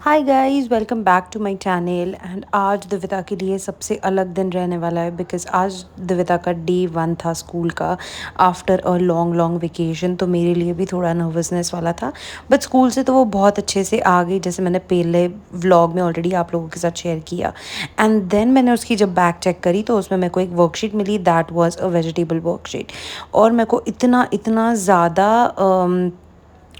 Hi guys, welcome back to my channel. And आज दिविता के लिए सबसे अलग दिन रहने वाला है बिकॉज आज दिविता का डे 1 था स्कूल का after a long long vacation. तो मेरे लिए भी थोड़ा नर्वसनेस वाला था, बट स्कूल से तो वो बहुत अच्छे से आ गई, जैसे मैंने पहले व्लॉग में ऑलरेडी आप लोगों के साथ शेयर किया। एंड देन मैंने उसकी जब बैग चेक करी तो उसमें मेरे को एक वर्कशीट मिली, that was a vegetable worksheet. और मेरे को इतना इतना ज़्यादा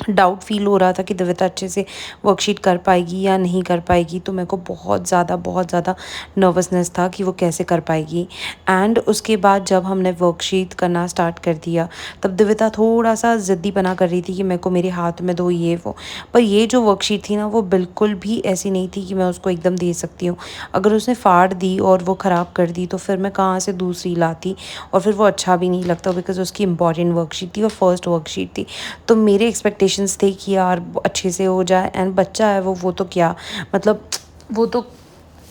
डाउट फील हो रहा था कि दिविता अच्छे से वर्कशीट कर पाएगी या नहीं कर पाएगी। तो मेरे को बहुत ज़्यादा नर्वसनेस था कि वो कैसे कर पाएगी। एंड उसके बाद जब हमने वर्कशीट करना स्टार्ट कर दिया तब दिविता थोड़ा सा ज़िद्दी बना कर रही थी कि मेरे को मेरे हाथ में दो, ये वो। पर ये जो वर्कशीट थी ना, वो बिल्कुल भी ऐसी नहीं थी कि मैं उसको एकदम दे सकती हूँ। अगर उसने फाड़ दी और वो ख़राब कर दी तो फिर मैं कहाँ से दूसरी लाती, और फिर वो अच्छा भी नहीं लगता बिकॉज उसकी इंपॉर्टेंट वर्कशीट थी और फर्स्ट वर्कशीट थी। तो मेरे एक्सपेक्टेशंस थे कि यार अच्छे से हो जाए। एंड बच्चा है वो तो क्या, मतलब वो तो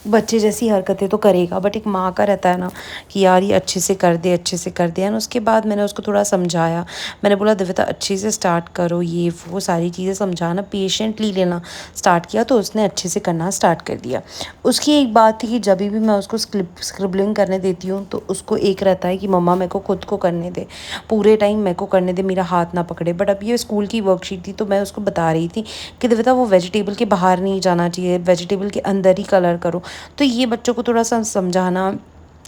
बच्चे जैसी हरकतें तो करेगा, बट एक माँ का रहता है ना कि यार ये अच्छे से कर दे, अच्छे से कर दे। एंड उसके बाद मैंने उसको थोड़ा समझाया। मैंने बोला दिविता अच्छे से स्टार्ट करो, ये वो सारी चीज़ें समझाना, पेशेंटली लेना स्टार्ट किया तो उसने अच्छे से करना स्टार्ट कर दिया। उसकी एक बात थी कि जब भी मैं उसको स्क्रिबलिंग करने देती हूँ तो उसको एक रहता है कि मम्मा मेरे को खुद को करने दे, पूरे टाइम मेरे को करने दे, मेरा हाथ ना पकड़े। बट अब ये स्कूल की वर्कशीट थी तो मैं उसको बता रही थी कि दिविता वो वेजिटेबल के बाहर नहीं जाना चाहिए, वेजिटेबल के अंदर ही कलर करो। तो ये बच्चों को थोड़ा सा समझाना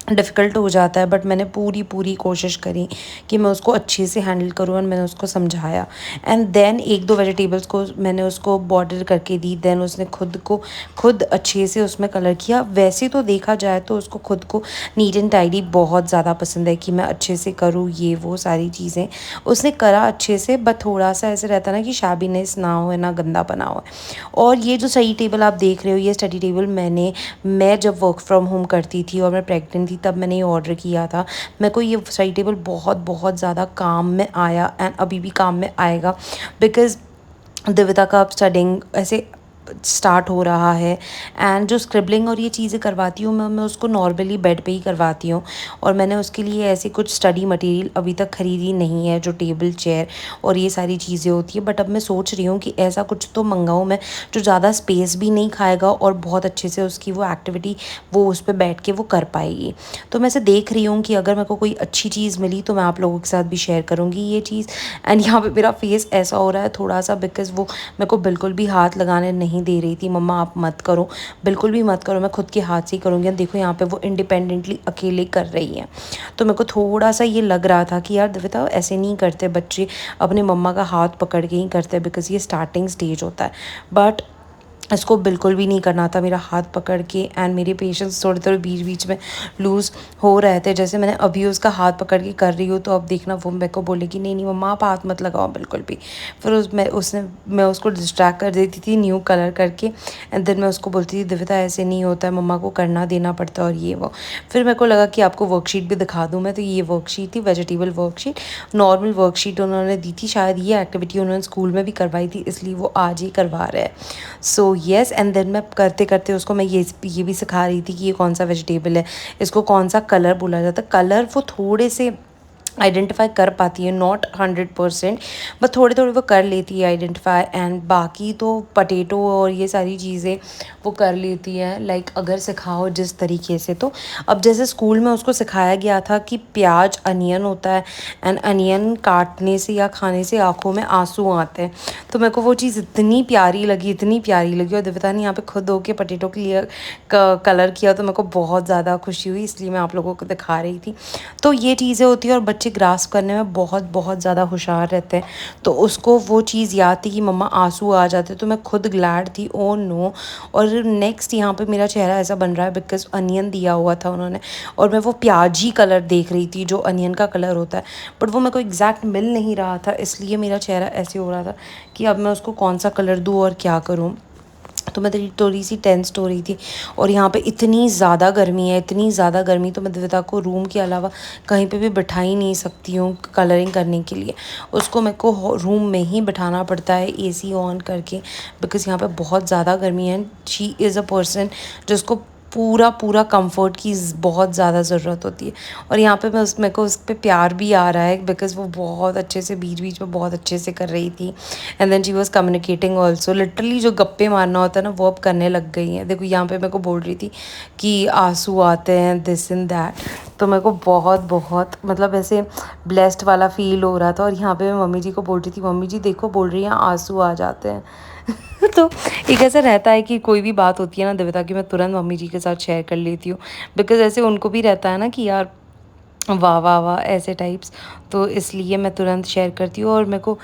डिफ़िकल्ट हो जाता है, बट मैंने पूरी पूरी कोशिश करी कि मैं उसको अच्छे से हैंडल करूँ। और मैंने उसको समझाया। एंड देन एक दो वेजिटेबल्स को मैंने उसको बॉर्डर करके दी। देन उसने खुद अच्छे से उसमें कलर किया। वैसे तो देखा जाए तो उसको खुद को नीट एंड टाइडी बहुत ज़्यादा पसंद है कि मैं अच्छे से करूँ, ये वो सारी चीज़ें उसने करा अच्छे से। बट थोड़ा सा ऐसे रहता ना कि शैबीनेस ना हो, ना गंदा बना हो। और ये जो स्टडी टेबल आप देख रहे हो, ये स्टडी टेबल मैं जब वर्क फ्रॉम होम करती थी और मैं प्रेग्नेंट थी तब मैंने ये ऑर्डर किया था। मेरे को ये स्टडी टेबल बहुत बहुत ज़्यादा काम में आया एंड अभी भी काम में आएगा बिकॉज़ दिविता का अब स्टडिंग ऐसे स्टार्ट हो रहा है। एंड जो स्क्रिबलिंग और ये चीज़ें करवाती हूँ मैं उसको नॉर्मली बेड पे ही करवाती हूँ। और मैंने उसके लिए ऐसे कुछ स्टडी मटेरियल अभी तक ख़रीदी नहीं है, जो टेबल चेयर और ये सारी चीज़ें होती है। बट अब मैं सोच रही हूँ कि ऐसा कुछ तो मंगाऊँ मैं जो ज़्यादा स्पेस भी नहीं खाएगा और बहुत अच्छे से उसकी वो एक्टिविटी वो उस पर बैठ के वो कर पाएगी। तो मैं ऐसे देख रही हूँ कि अगर मेरे को कोई अच्छी चीज़ मिली तो मैं आप लोगों के साथ भी शेयर करूँगी ये चीज़। एंड यहाँ पे मेरा फेस ऐसा हो रहा है थोड़ा सा बिकॉज़ वो मेरे को बिल्कुल भी हाथ लगाने नहीं दे रही थी। मम्मा आप मत करो, बिल्कुल भी मत करो, मैं खुद के हाथ से ही करूँगी। देखो यहाँ पे वो इंडिपेंडेंटली अकेले कर रही हैं। तो मेरे को थोड़ा सा ये लग रहा था कि यार दिविता ऐसे नहीं करते बच्चे, अपने मम्मा का हाथ पकड़ के ही करते बिकॉज़ ये स्टार्टिंग स्टेज होता है। बट इसको बिल्कुल भी नहीं करना था मेरा हाथ पकड़ के। एंड मेरे पेशेंस थोड़े थोड़े बीच बीच में लूज़ हो रहे थे। जैसे मैंने अभी उसका हाथ पकड़ के कर रही हूँ तो अब देखना वो मेरे को बोलेगी नहीं नहीं मम्मा आप हाथ मत लगाओ बिल्कुल भी। फिर मैं उसको डिस्ट्रैक्ट कर देती थी न्यू कलर करके। एंड देन मैं उसको बोलती थी दिविता ऐसे नहीं होता है, मम्मा को करना देना पड़ता है और ये वो। फिर मेरे को लगा कि आपको वर्कशीट भी दिखा दूँ मैं। तो ये वर्कशीट थी वेजिटेबल वर्कशीट, नॉर्मल वर्कशीट उन्होंने दी थी। शायद ये एक्टिविटी उन्होंने स्कूल में भी करवाई थी इसलिए वो आज ही करवा रहे हैं। सो येस। एंड देन मैं करते करते उसको मैं ये भी सिखा रही थी कि ये कौन सा वेजिटेबल है, इसको कौन सा कलर बोला जाता है। कलर वो थोड़े से आइडेंटिफाई कर पाती है, नॉट 100%, बट थोड़े थोड़े वो कर लेती है आइडेंटिफाई। एंड बाकी तो पटेटो और ये सारी चीज़ें वो कर लेती है, लाइक अगर सिखाओ जिस तरीके से। तो अब जैसे स्कूल में उसको सिखाया गया था कि प्याज अनियन होता है एंड अनियन काटने से या खाने से आँखों में आंसू आते हैं। तो मेरे को वो चीज़ इतनी प्यारी लगी, इतनी प्यारी लगी। और दिविता ने यहाँ पे खुद होके पटेटो के लिए कलर किया तो मेरे को बहुत ज़्यादा खुशी हुई, इसलिए मैं आप लोगों को दिखा रही थी। तो ये चीज़ें होती हैं और बच्चे ग्रास्प करने में बहुत बहुत ज़्यादा होशियार रहते हैं। तो उसको वो चीज़ याद थी कि मम्मा आंसू आ जाते, तो मैं खुद ग्लैड थी ओ नो। और नेक्स्ट यहाँ पे मेरा चेहरा ऐसा बन रहा है बिकॉज अनियन दिया हुआ था उन्होंने और मैं वो प्याजी कलर देख रही थी जो अनियन का कलर होता है, बट वो मेरे को एग्जैक्ट मिल नहीं रहा था। इसलिए मेरा चेहरा ऐसे हो रहा था कि अब मैं उसको कौन सा कलर दूँ और क्या करूँ। तो मैं थोड़ी सी टेंस्ड हो रही थी। और यहाँ पे इतनी ज़्यादा गर्मी है, इतनी ज़्यादा गर्मी, तो मैं दिविता को रूम के अलावा कहीं पे भी बिठा ही नहीं सकती हूँ कलरिंग करने के लिए। उसको मेरे को रूम में ही बिठाना पड़ता है एसी ऑन करके बिकॉज़ यहाँ पे बहुत ज़्यादा गर्मी है। शी इज़ अ पर्सन जिसको पूरा पूरा कंफर्ट की बहुत ज़्यादा ज़रूरत होती है। और यहाँ पे मेरे को उस पे प्यार भी आ रहा है बिकॉज़ वो बहुत अच्छे से बीच बीच में बहुत अच्छे से कर रही थी। And then she was communicating also, literally जो गप्पे मारना होता है ना वो अब करने लग गई हैं। देखो यहाँ पे मेरे को बोल रही थी कि आंसू आते हैं दिस एंड दैट, तो मेरे को बहुत बहुत मतलब ऐसे ब्लेस्ड वाला फील हो रहा था। और यहाँ पे मैं मम्मी जी को बोल रही थी, मम्मी जी देखो बोल रही हैं आंसू आ जाते हैं। तो एक ऐसा रहता है कि कोई भी बात होती है ना दिव्यता की, मैं तुरंत मम्मी जी के साथ शेयर कर लेती हूँ बिकॉज़ ऐसे उनको भी रहता है ना कि यार वाह वाह वाह ऐसे टाइप्स। तो इसलिए मैं तुरंत शेयर करती हूँ। और मेरे को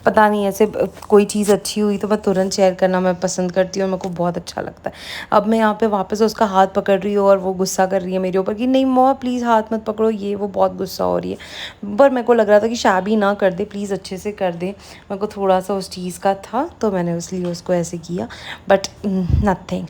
पता नहीं ऐसे कोई चीज़ अच्छी हुई तो मैं तुरंत शेयर करना मैं पसंद करती हूँ और मेरे को बहुत अच्छा लगता है। अब मैं यहाँ पे वापस उसका हाथ पकड़ रही हूँ और वो गुस्सा कर रही है मेरे ऊपर कि नहीं मम्मा प्लीज़ हाथ मत पकड़ो, ये वो बहुत गुस्सा हो रही है। पर मेरे को लग रहा था कि शाबी ना कर दे प्लीज़, अच्छे से कर दे। मेरे को थोड़ा सा उस चीज़ का था तो मैंने इसलिए उसको ऐसे किया, but nothing.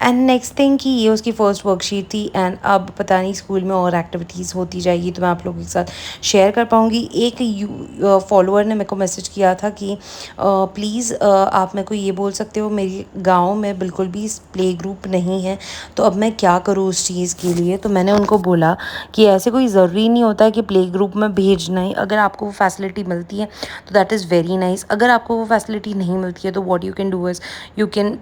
And next thing कि ये उसकी फ़र्स्ट वर्कशीट थी एंड अब पता नहीं स्कूल में और एक्टिविटीज़ होती जाएगी तो मैं आप लोगों के साथ शेयर कर पाऊँगी। एक फॉलोअर ने मेरे को मैसेज किया था कि प्लीज़ आप मेरे को ये बोल सकते हो मेरे गांव में बिल्कुल भी प्ले ग्रुप नहीं है, तो अब मैं क्या करूँ उस चीज़ के लिए। तो मैंने उनको बोला कि ऐसे कोई ज़रूरी नहीं होता है कि प्ले ग्रुप में भेजना ही, अगर आपको वो फैसिलिटी मिलती है तो दैट इज़ वेरी नाइस। अगर आपको वो फैसिलिटी नहीं मिलती है तो what you can do is you can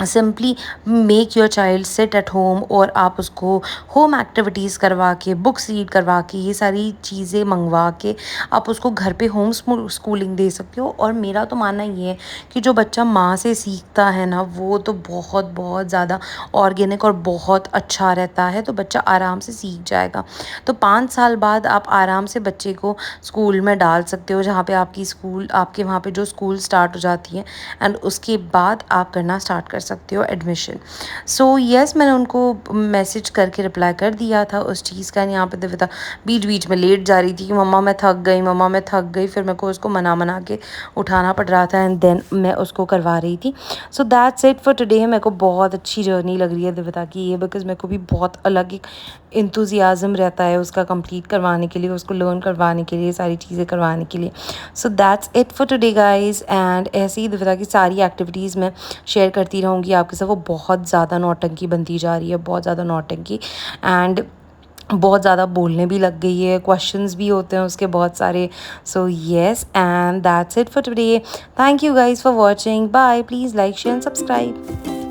simply make your child sit at home और आप उसको होम एक्टिविटीज़ करवा के, बुक्स रीड करवा के, ये सारी चीज़ें मंगवा के आप उसको घर पे होम स्कूलिंग दे सकते हो। और मेरा तो मानना ये है कि जो बच्चा माँ से सीखता है ना वो तो बहुत बहुत ज़्यादा ऑर्गेनिक और बहुत अच्छा रहता है, तो बच्चा आराम से सीख जाएगा। तो 5 साल बाद आप आराम से बच्चे को स्कूल में डाल सकते हो जहाँ पे आपकी स्कूल आपके वहाँ पे जो स्कूल स्टार्ट हो जाती है एंड उसके बाद आप करना स्टार्ट कर सकते हो एडमिशन। सो येस मैंने उनको मैसेज करके रिप्लाई कर दिया था उस चीज़ का। यहाँ पे दिव्यता बीच बीच में लेट जा रही थी कि मम्मा मैं थक गई, मम्मा मैं थक गई, फिर मेरे को उसको मना मना के उठाना पड़ रहा था एंड देन मैं उसको करवा रही थी। So that's it for today. मेरे को बहुत अच्छी जर्नी लग रही है दिव्यता की ये, बिकॉज़ मेरे को भी बहुत अलग एक इंतुजियाज़म रहता है उसका कंप्लीट करवाने के लिए, उसको लर्न करवाने के लिए, सारी चीज़ें करवाने के लिए। So that's it for today guys. And ऐसे ही दिव्यता की सारी एक्टिविटीज़ मैं शेयर करती रहूँगी आपके साथ। वो बहुत ज़्यादा नौटंकी बनती जा रही है, बहुत ज़्यादा नौटंकी, एंड बहुत ज़्यादा बोलने भी लग गई है, क्वेश्चंस भी होते हैं उसके बहुत सारे। So yes and that's it for today. Thank you guys for watching, bye. Please like share and subscribe.